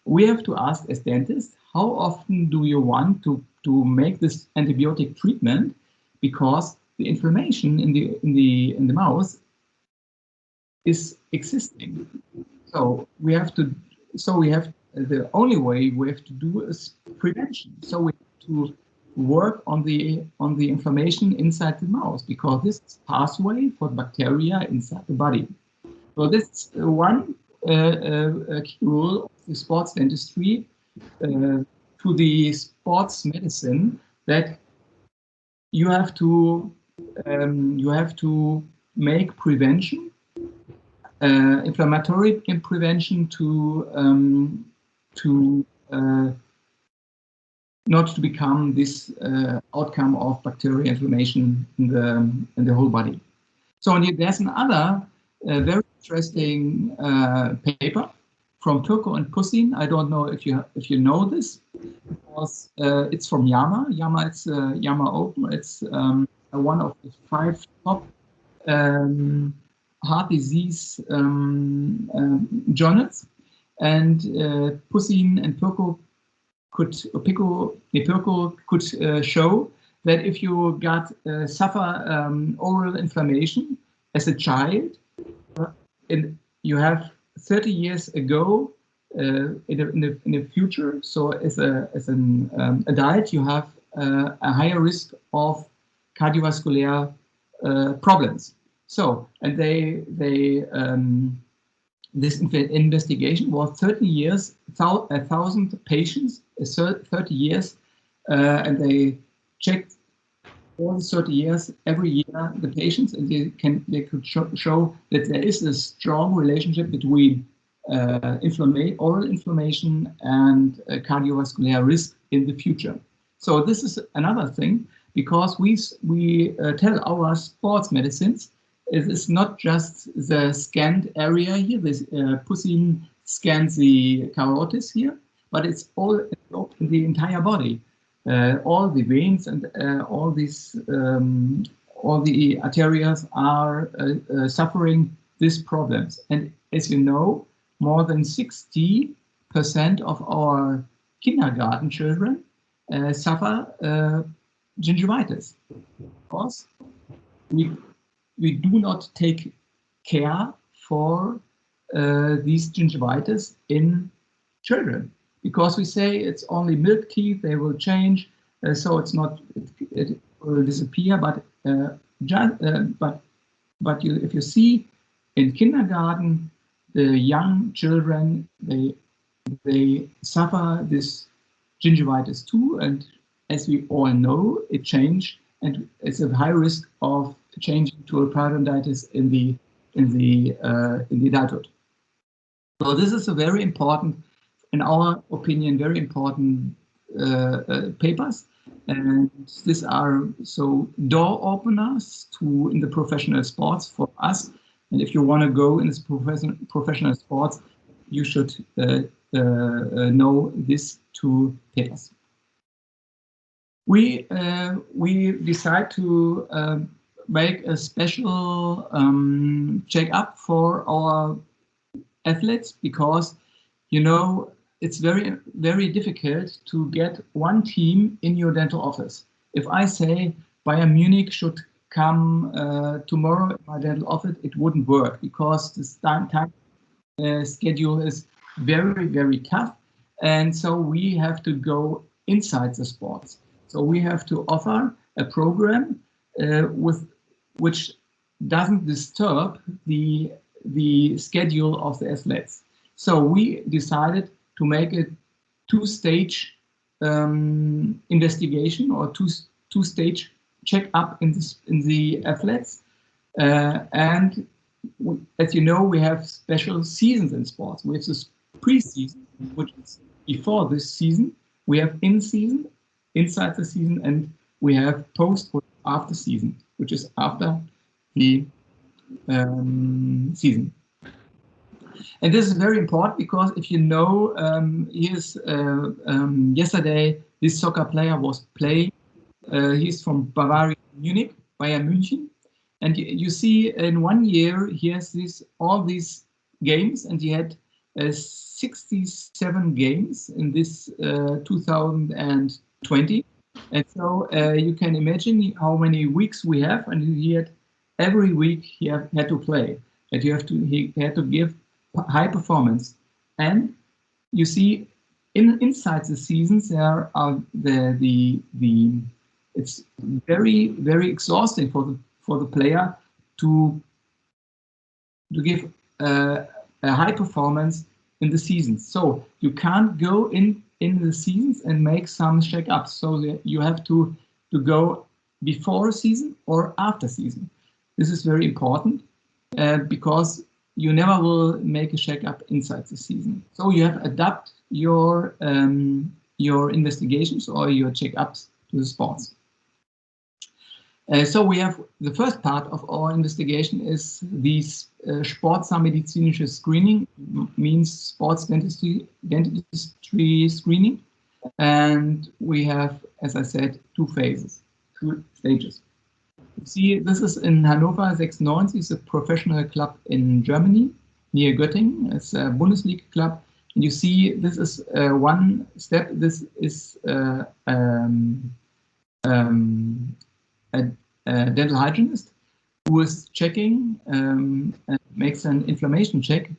we have to ask as dentists, how often do you want to make this antibiotic treatment? Because the inflammation in the mouth is existing. So the only way we have to do is prevention. So we have to work on the inflammation inside the mouth, because this is pathway for bacteria inside the body. So this is one key rule of the sports dentistry to the sports medicine, that you have to make prevention, inflammatory prevention, to not to become this outcome of bacterial inflammation in the whole body. So there's another very interesting paper from Turco and Pusin. I don't know if you know this, because it's from JAMA. It's JAMA Open. It's one of the 5 top heart disease journals, and Pussin and Pirco could show that if you suffer oral inflammation as a child, you have 30 years ago in the future. So as an adult, you have a higher risk of cardiovascular problems. So, and this investigation was 30 years, 1,000 patients, 30 years, and they checked all 30 years, every year, the patients, and they could show that there is a strong relationship between oral inflammation and cardiovascular risk in the future. So this is another thing, because we tell our sports medicines, it is not just the scanned area here. This Pussin scans the carotids here, but it's all in the entire body. All the veins and all the arteries are suffering these problems. And as you know, more than 60% of our kindergarten children suffer gingivitis. Of course, we do not take care for these gingivitis in children, because we say it's only milk teeth, they will change, so it's not, it will disappear. But if you see in kindergarten, the young children, they suffer this gingivitis too, and as we all know, it changes, and it's a high risk of changing to a periodontitis in the adulthood. So this is a very important, in our opinion, very important papers, and these are so door openers in the professional sports for us. And if you want to go in this professional sports, you should know these two papers. We decide to make a special check-up for our athletes, because you know it's very, very difficult to get one team in your dental office. If I say Bayern Munich should come tomorrow in my dental office, it wouldn't work, because the time schedule is very, very tough, and so we have to go inside the sports. So we have to offer a program which doesn't disturb the schedule of the athletes. So we decided to make a two-stage investigation, or two-stage check-up in the athletes. And as you know, we have special seasons in sports. We have this pre-season, which is before this season. We have in-season, inside the season, and we have post or after season, which is after the season. And this is very important, because if you know, yesterday this soccer player was playing. He's from Bavaria, Munich, Bayern München, and you see in 1 year he has all these games, and he had 67 games in this 2020. And so you can imagine how many weeks we have, and he had every week he had to play, and he had to give high performance. And you see, inside the seasons there are it's very, very exhausting for the player to give a high performance in the seasons. So you can't go in the seasons and make some check-ups. So you have to go before a season or after season. This is very important because you never will make a check-up inside the season. So you have to adapt your investigations or your check-ups to the sports. So we have the first part of our investigation is these sportsmedizinische screening, means sports dentistry screening. And we have, as I said, two stages. You see, this is in Hannover 96. It's a professional club in Germany, near Göttingen. It's a Bundesliga club. And you see, this is one step. This is a dental hygienist who is checking and makes an inflammation check.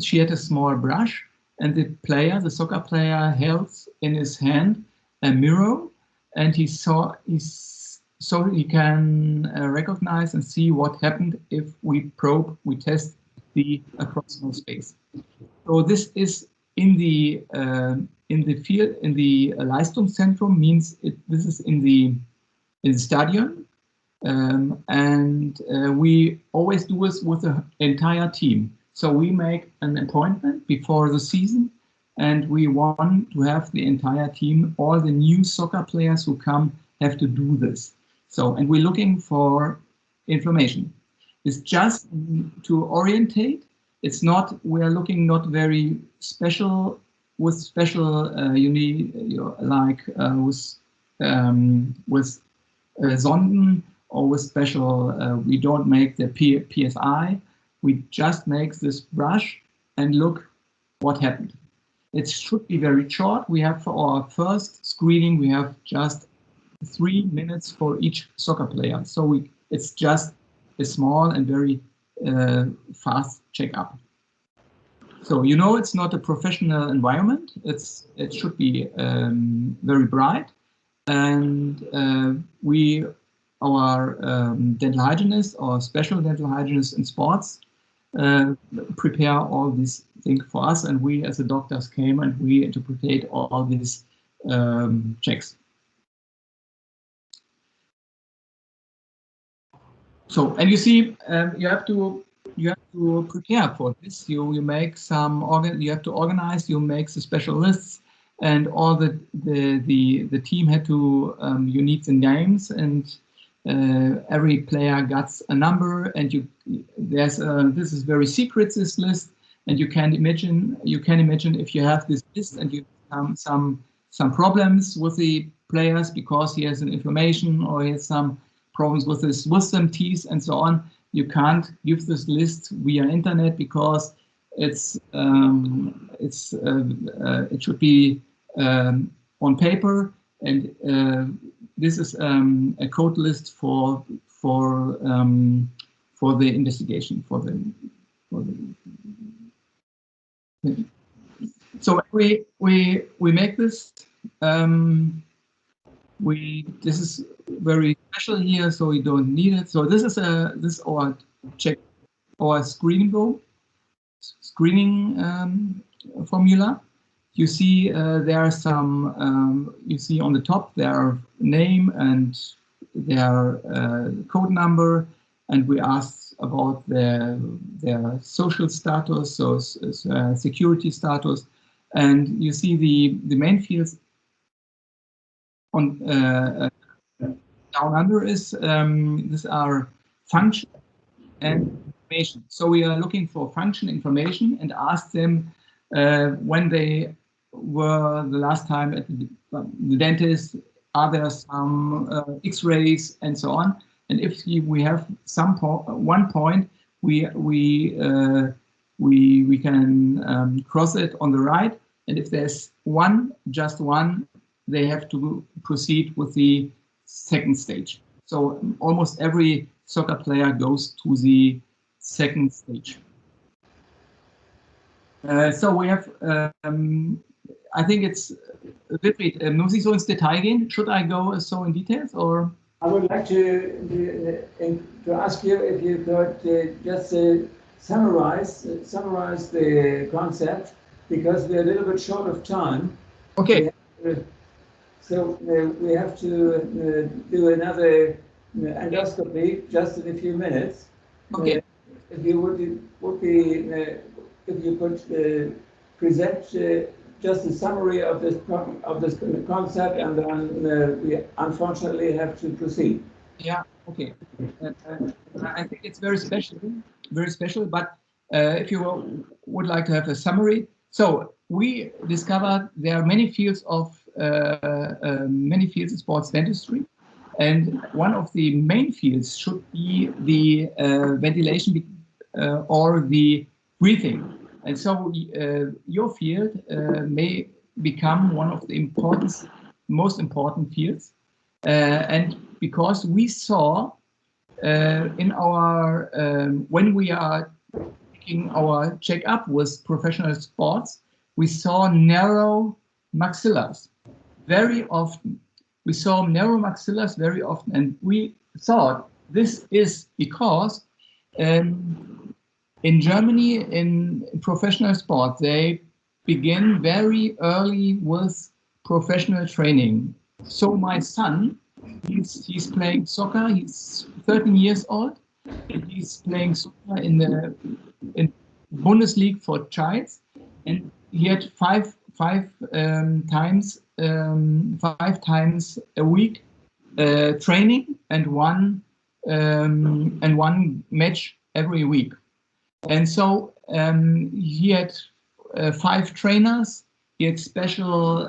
She had a small brush, and the soccer player, held in his hand a mirror, and so he can recognize and see what happened if we test the proximal space. So this is in the field, in the Leistungszentrum, means this is in the stadium, and we always do this with the entire team. So we make an appointment before the season, and we want to have the entire team, all the new soccer players who come have to do this. So, and we're looking for inflammation. It's just to orientate. It's not, we are looking not very special with special, with Sonden or with special, we don't make the PSI. We just make this brush and look what happened. It should be very short. We have, for our first screening, we have just 3 minutes for each soccer player. So it's just a small and very fast checkup. So it's not a professional environment. It should be very bright, and our dental hygienists or special dental hygienists in sports prepare all these things for us, and we as the doctors came and we interpret all these checks. So, and you see, you have to prepare for this. You make some you have to organize. You make the special lists, and all the team had to. You need the names, and every player gets a number, and this is very secret, this list, and you can imagine if you have this list and you have some problems with the players because he has an inflammation or he has some problems with his wisdom teeth and so on. You can't give this list via internet because it should be on paper, and this is a code list for the investigation So we make this. This is very special here, so we don't need it. So this is our check, our screening formula. You see there are some. You see on the top their name and their code number, and we ask about their social status, so security status, and you see the main fields. On down under is these are function and information. So we are looking for function information and ask them when they were the last time at the dentist. Are there some X-rays and so on? And if we have one point, we can cross it on the right. And if there's just one. They have to proceed with the second stage. So almost every soccer player goes to the second stage. So we have, I think it's a bit, muss ich so ins Detail gehen? Should I go so in details, or? I would like to ask you if you could just summarize the concept, because we're a little bit short of time. Okay. So we have to do another endoscopy just in a few minutes. Okay. If you could present just a summary of this concept, and then we unfortunately have to proceed. Yeah. Okay. I think it's very special. But if you would like to have a summary, so we discovered there are many fields of. Many fields in sports dentistry, And one of the main fields should be the ventilation or the breathing. And so your field may become one of the most important fields. And because we saw in our, when we are taking our checkup with professional sports, we saw narrow maxillas very often. We saw narrow maxillas very often, and we thought this is because in Germany, in professional sport, they begin very early with professional training. So my son, he's playing soccer. He's 13 years old, and he's playing soccer in Bundesliga for childs, and he had five times a week training and one match every week. And so he had 5 trainers. He had special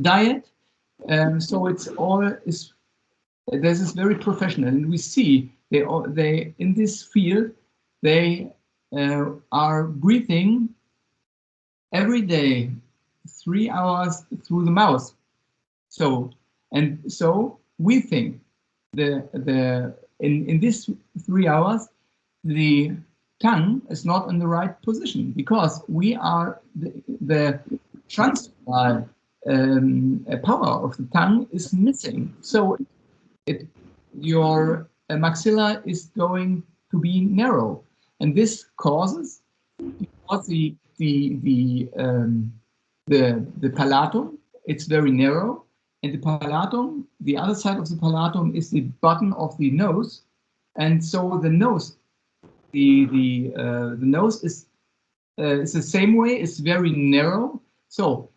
diet. So this is very professional, and we see they in this field they are breathing every day 3 hours through the mouth. So we think in this 3 hours the tongue is not in the right position, because we are the transfer power of the tongue is missing. So your maxilla is going to be narrow, and this causes, because the palatum, it's very narrow, and the palatum, the other side of the palatum is the bottom of the nose, and so the nose, the nose is the same way. It's very narrow. So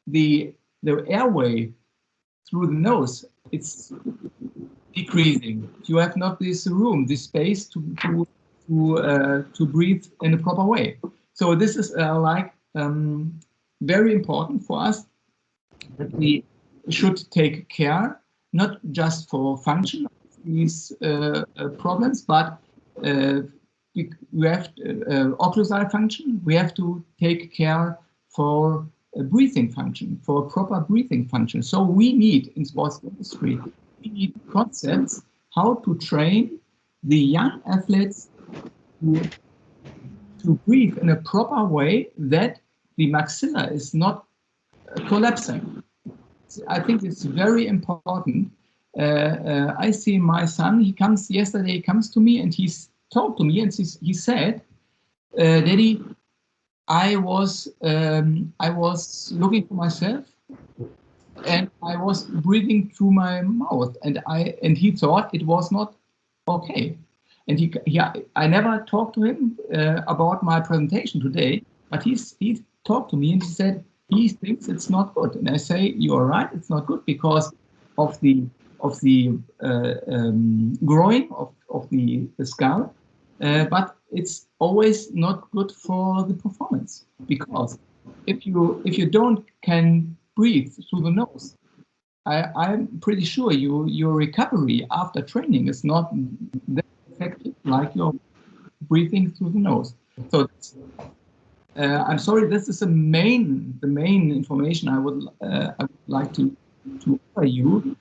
the airway through the nose, it's decreasing. You have not this room, this space to breathe in a proper way. So this is very important for us, that we should take care, not just for function of these problems, but we have occlusal function. We have to take care for breathing function, for proper breathing function. So we need, in sports dentistry, we need concepts how to train the young athletes to breathe in a proper way, that the maxilla is not collapsing. I think it's very important. I see my son, he comes to me and he's talked to me, and he said, Daddy, I was looking for myself, and I was breathing through my mouth, and he thought it was not okay. And I never talked to him about my presentation today, but he talked to me and he said he thinks it's not good. And I say, you are right, it's not good because of the growing of the skull, but it's always not good for the performance, because if you don't can breathe through the nose, I'm pretty sure your recovery after training is not that effective like your breathing through the nose. So I'm sorry, this is the main information I would like to offer you.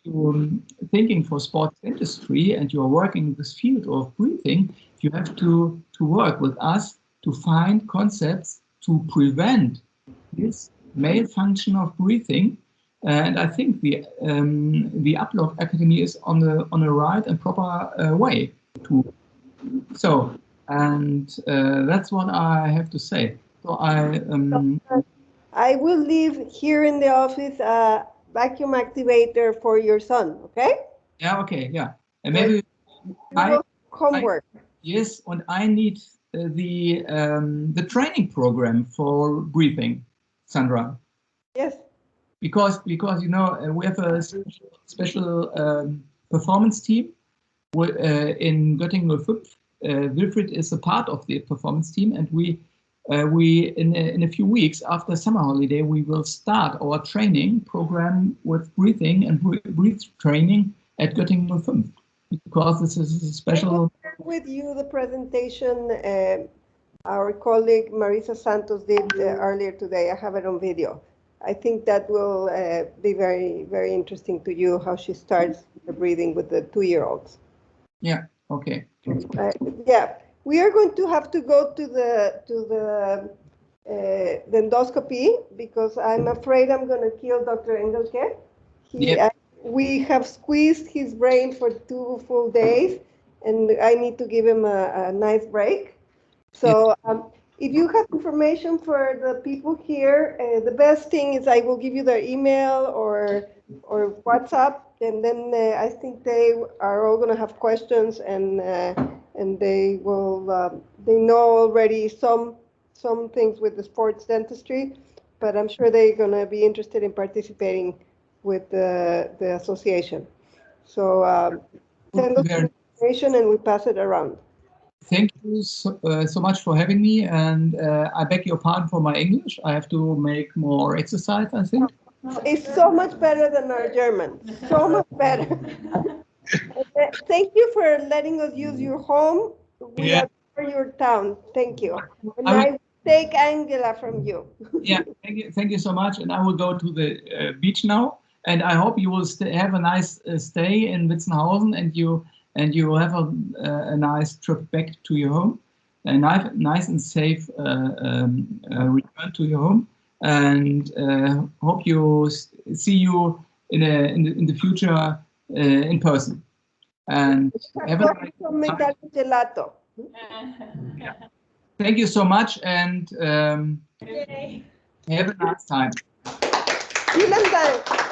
You're thinking for sports dentistry and you're working in this field of breathing, you have to work with us to find concepts to prevent this malfunction of breathing. And I think the Upload Academy is on the right and proper way to. So, and that's what I have to say. So I will leave here in the office a vacuum activator for your son. Okay? Yeah. Okay. Yeah. And maybe homework. Yes, and I need the training program for breathing, Sandra. Yes. Because you know we have a special performance team in Göttingen 05. Wilfried is a part of the performance team, and we in a few weeks after summer holiday, we will start our training program with breathing and breathe training at Göttingen 05, because this is a special. I will share with you the presentation our colleague Marisa Santos did earlier today. I have it on video. I think that will be very, very interesting to you, how she starts the breathing with the 2-year-olds. Yeah, okay. Yeah, we are going to have to go to the endoscopy, because I'm afraid I'm going to kill Dr. Engelke. We have squeezed his brain for 2 full days, and I need to give him a nice break. So if you have information for the people here, the best thing is I will give you their email or WhatsApp, and then I think they are all going to have questions, and they will they know already some things with the sports dentistry, but I'm sure they're going to be interested in participating with the association. So send us the information and we pass it around. Thank you so much for having me, and I beg your pardon for my English. I have to make more exercise, I think. It's so much better than our German, so much better. Thank you for letting us use your home. We adore your town. Thank you. And I will take Angela from you. Yeah, thank you so much. And I will go to the beach now. And I hope you will have a nice stay in Witzenhausen, and you will have a nice trip back to your home, a nice and safe return to your home. And hope you see you in the future in person. And have a nice gelato. Yeah. Thank you so much, and have a nice time. Vielen Dank.